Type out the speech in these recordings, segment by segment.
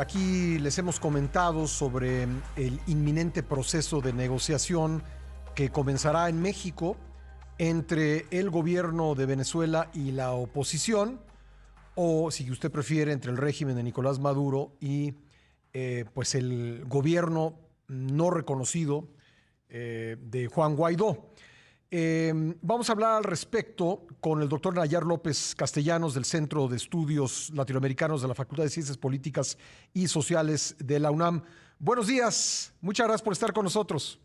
aquí les hemos comentado sobre el inminente proceso de negociación que comenzará en México entre el gobierno de Venezuela y la oposición, o si usted prefiere, entre el régimen de Nicolás Maduro y pues el gobierno no reconocido de Juan Guaidó. Vamos a hablar al respecto con el doctor Nayar López Castellanos del Centro de Estudios Latinoamericanos de la Facultad de Ciencias Políticas y Sociales de la UNAM. Buenos días, muchas gracias por estar con nosotros.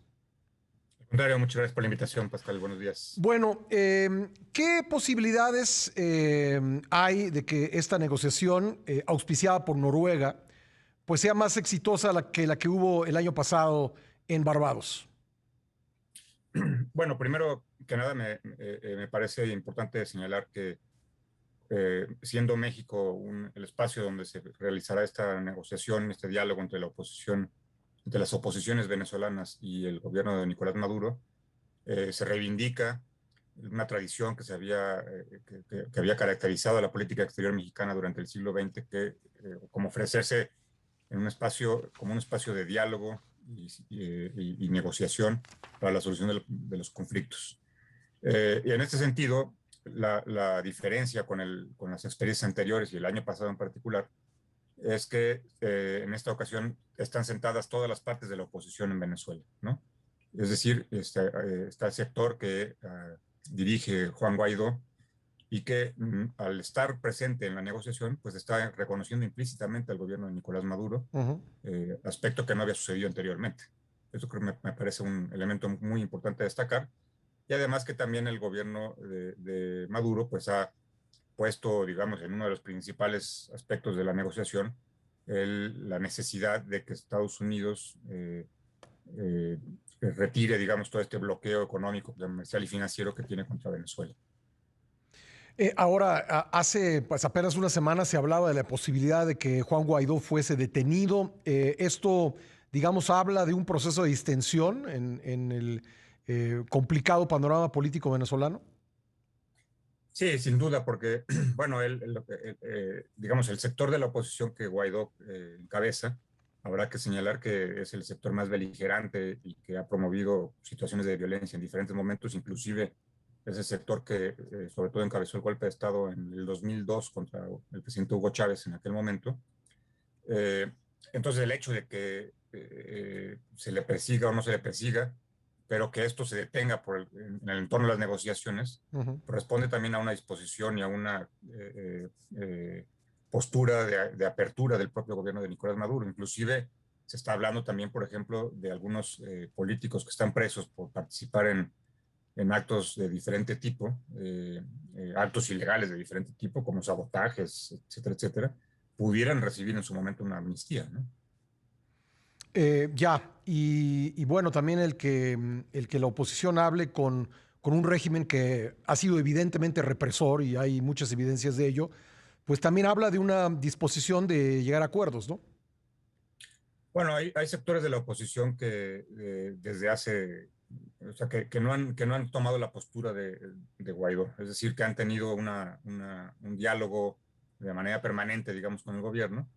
Al contrario, muchas gracias por la invitación, Pascal. Buenos días. Bueno, ¿qué posibilidades hay de que esta negociación, auspiciada por Noruega, pues sea más exitosa que la que hubo el año pasado en Barbados? Bueno, primero que nada, me parece importante señalar que siendo México el espacio donde se realizará esta negociación, este diálogo entre la oposición, entre las oposiciones venezolanas y el gobierno de Nicolás Maduro, se reivindica una tradición que había caracterizado a la política exterior mexicana durante el siglo XX, como ofrecerse en un espacio, como un espacio de diálogo y negociación para la solución de los conflictos. Y en este sentido, la diferencia con las experiencias anteriores y el año pasado en particular es que en esta ocasión están sentadas todas las partes de la oposición en Venezuela, ¿no? Es decir, está el sector que dirige Juan Guaidó y que al estar presente en la negociación, pues está reconociendo implícitamente al gobierno de Nicolás Maduro, Uh-huh. aspecto que no había sucedido anteriormente. Eso creo que me parece un elemento muy importante a destacar. Y además que también el gobierno de Maduro pues ha puesto, digamos, en uno de los principales aspectos de la negociación, la necesidad de que Estados Unidos eh, retire, digamos, todo este bloqueo económico, comercial y financiero que tiene contra Venezuela. Ahora, hace pues, apenas una semana se hablaba de la posibilidad de que Juan Guaidó fuese detenido. Esto, digamos, habla de un proceso de distensión en el complicado panorama político venezolano. Sí, sin duda, porque, bueno, digamos, el sector de la oposición que Guaidó encabeza, habrá que señalar que es el sector más beligerante y que ha promovido situaciones de violencia en diferentes momentos, inclusive es el sector que sobre todo encabezó el golpe de Estado en el 2002 contra el presidente Hugo Chávez en aquel momento. Eh, entonces, el hecho de que se le persiga o no se le persiga, pero que esto se detenga en el entorno de las negociaciones, Uh-huh. corresponde también a una disposición y a una postura de apertura del propio gobierno de Nicolás Maduro. Inclusive se está hablando también, por ejemplo, de algunos políticos que están presos por participar en actos de diferente tipo, actos ilegales de diferente tipo, como sabotajes, etcétera, etcétera, pudieran recibir en su momento una amnistía, ¿no? Y bueno, también el que la oposición hable con un régimen que ha sido evidentemente represor y hay muchas evidencias de ello, pues también habla de una disposición de llegar a acuerdos, ¿no? Bueno, hay sectores de la oposición que desde hace, o sea, que no han tomado la postura de Guaidó, es decir, que han tenido un diálogo de manera permanente, digamos, con el gobierno.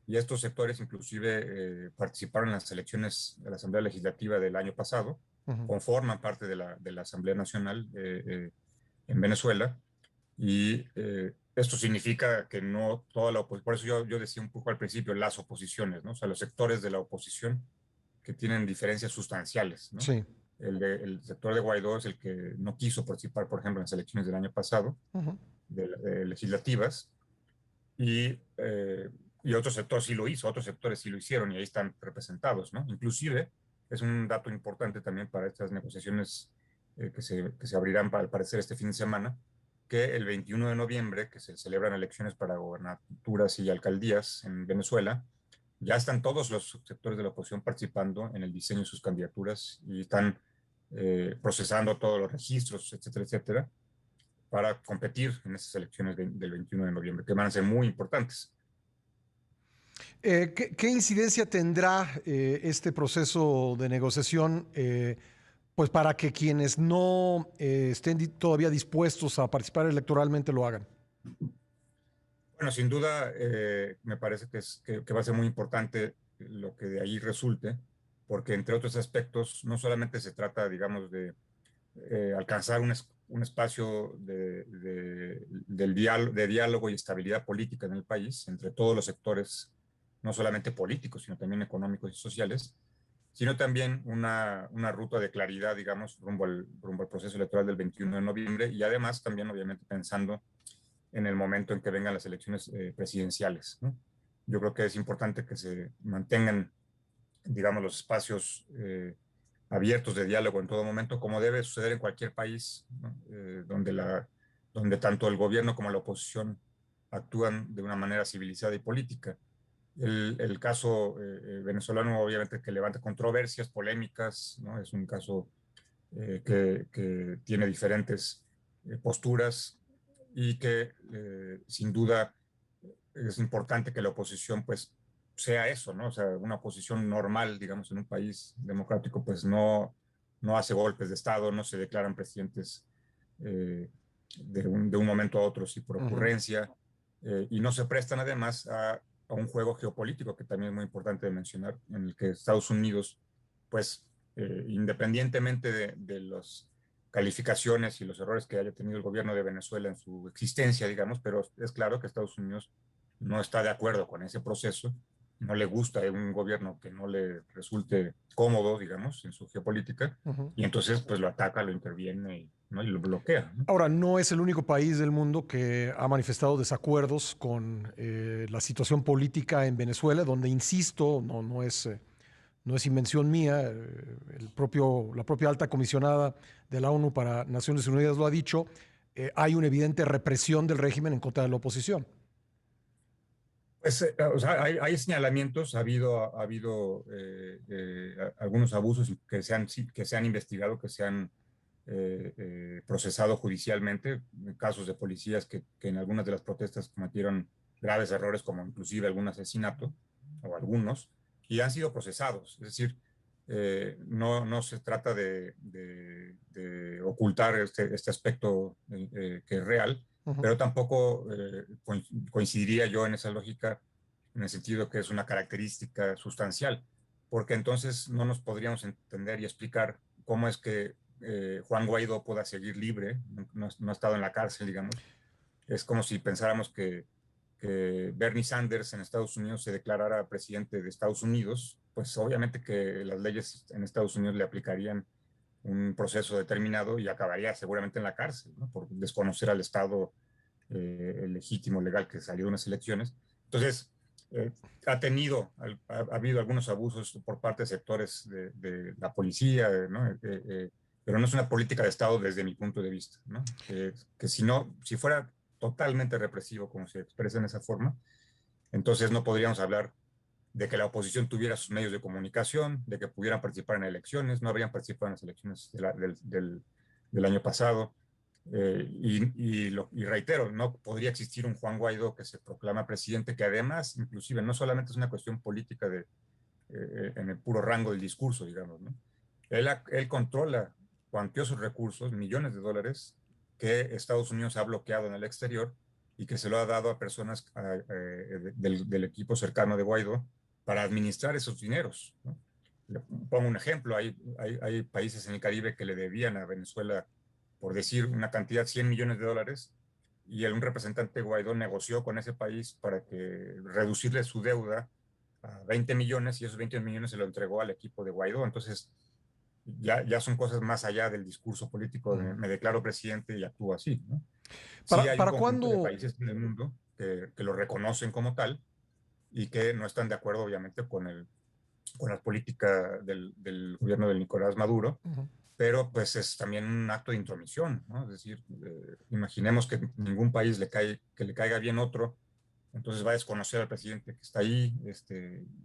Y estos sectores inclusive participaron en las elecciones de la Asamblea Legislativa del año pasado, Ujú. conforman parte de la Asamblea Nacional en Venezuela, y esto significa que no toda la oposición, por eso yo decía un poco al principio las oposiciones, ¿no? O sea, los sectores de la oposición que tienen diferencias sustanciales, ¿no? Sí. El sector de Guaidó es el que no quiso participar, por ejemplo, en las elecciones del año pasado, Ujú. de legislativas, y, eh, y otro sector sí lo hizo, otros sectores sí lo hicieron y ahí están representados, ¿no? Inclusive es un dato importante también para estas negociaciones que se abrirán al parecer este fin de semana, que el 21 de noviembre, que se celebran elecciones para gobernaturas y alcaldías en Venezuela, ya están todos los sectores de la oposición participando en el diseño de sus candidaturas y están procesando todos los registros, etcétera, etcétera, para competir en esas elecciones del 21 de noviembre, que van a ser muy importantes. ¿Qué incidencia tendrá este proceso de negociación, pues para que quienes no estén todavía dispuestos a participar electoralmente lo hagan? Bueno, sin duda, me parece que va a ser muy importante lo que de ahí resulte, porque entre otros aspectos, no solamente se trata, digamos, de alcanzar un espacio de diálogo y estabilidad política en el país, entre todos los sectores, no solamente políticos, sino también económicos y sociales, sino también una ruta de claridad, digamos, rumbo al proceso electoral del 21 de noviembre y además también, obviamente, pensando en el momento en que vengan las elecciones presidenciales, ¿no? Yo creo que es importante que se mantengan, digamos, los espacios abiertos de diálogo en todo momento, como debe suceder en cualquier país, ¿no? Donde tanto el gobierno como la oposición actúan de una manera civilizada y política. El caso venezolano, obviamente, que levanta controversias, polémicas, ¿no? Es un caso que tiene diferentes posturas y que sin duda es importante que la oposición pues sea eso, ¿no? O sea, una oposición normal, digamos, en un país democrático, pues no hace golpes de Estado, no se declaran presidentes eh, de un momento a otro, sí, por Ujú. ocurrencia, y no se prestan además a un juego geopolítico que también es muy importante de mencionar, en el que Estados Unidos, pues, independientemente de las calificaciones y los errores que haya tenido el gobierno de Venezuela en su existencia, digamos, pero es claro que Estados Unidos no está de acuerdo con ese proceso, no le gusta un gobierno que no le resulte cómodo, digamos, en su geopolítica, Ujú. y entonces pues lo ataca, lo interviene, ¿no? Y lo bloquea, ¿no? Ahora, no es el único país del mundo que ha manifestado desacuerdos con la situación política en Venezuela, donde, insisto, no es invención mía, la propia alta comisionada de la ONU para Naciones Unidas lo ha dicho, hay una evidente represión del régimen en contra de la oposición. Pues, o sea, hay señalamientos, ha habido algunos abusos que se han investigado, que se han procesado judicialmente, casos de policías que en algunas de las protestas cometieron graves errores, como inclusive algún asesinato, o algunos, y han sido procesados. Es decir, no se trata de ocultar este aspecto que es real, Ujú. pero tampoco coincidiría yo en esa lógica en el sentido que es una característica sustancial, porque entonces no nos podríamos entender y explicar cómo es que Juan Guaidó pueda seguir libre, no ha estado en la cárcel, digamos. Es como si pensáramos que Bernie Sanders en Estados Unidos se declarara presidente de Estados Unidos, pues obviamente que las leyes en Estados Unidos le aplicarían un proceso determinado y acabaría seguramente en la cárcel, ¿no? Por desconocer al Estado legítimo, legal, que salió de unas elecciones. Entonces, eh, ha habido algunos abusos por parte de sectores de la policía, ¿no? Pero no es una política de Estado desde mi punto de vista, ¿no? Que si fuera totalmente represivo, como se expresa en esa forma, entonces no podríamos hablar de que la oposición tuviera sus medios de comunicación, de que pudieran participar en elecciones, no habrían participado en las elecciones del año pasado. Y reitero, no podría existir un Juan Guaidó que se proclama presidente, que además, inclusive, no solamente es una cuestión política en el puro rango del discurso, digamos, ¿no? Él controla cuantiosos recursos, millones de dólares, que Estados Unidos ha bloqueado en el exterior y que se lo ha dado a personas del equipo cercano de Guaidó para administrar esos dineros, ¿no? Le pongo un ejemplo, hay países en el Caribe que le debían a Venezuela, por decir una cantidad, 100 millones de dólares, y un representante de Guaidó negoció con ese país para que reducirle su deuda a 20 millones y esos 20 millones se lo entregó al equipo de Guaidó. Entonces, ya son cosas más allá del discurso político de Ujú. me declaro presidente y actúo así, ¿no? Sí hay un ¿Para conjunto de cuándo? países en el mundo que lo reconocen como tal y que no están de acuerdo, obviamente, con la política del gobierno de Nicolás Maduro, Ujú. pero pues es también un acto de intromisión, ¿no? Es decir, imaginemos que ningún país que le caiga bien otro, entonces va a desconocer al presidente que está ahí,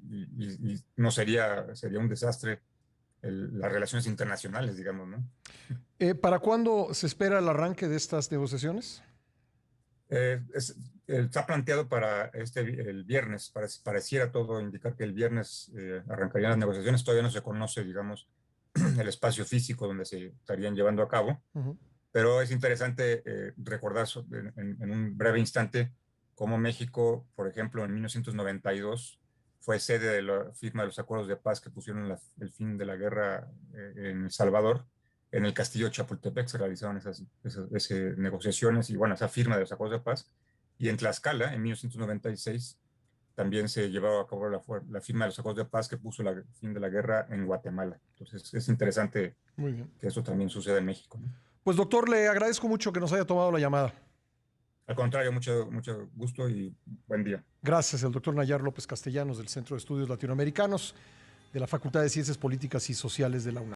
y no sería un desastre las relaciones internacionales, digamos, ¿no? ¿Para cuándo se espera el arranque de estas negociaciones? Eh, es- Está planteado para el viernes, pareciera todo indicar que el viernes arrancarían las negociaciones, todavía no se conoce, digamos, el espacio físico donde se estarían llevando a cabo, Ujú. pero es interesante recordar en un breve instante cómo México, por ejemplo, en 1992 fue sede de la firma de los acuerdos de paz que pusieron el fin de la guerra en El Salvador. En el castillo de Chapultepec se realizaron esas negociaciones y, bueno, esa firma de los acuerdos de paz. Y en Tlaxcala, en 1996, también se llevaba a cabo la firma de los acuerdos de paz que puso el fin de la guerra en Guatemala. Entonces, es interesante Muy bien. que eso también suceda en México, ¿no? Pues doctor, le agradezco mucho que nos haya tomado la llamada. Al contrario, mucho, mucho gusto y buen día. Gracias, el doctor Nayar López Castellanos del Centro de Estudios Latinoamericanos de la Facultad de Ciencias Políticas y Sociales de la UNAM.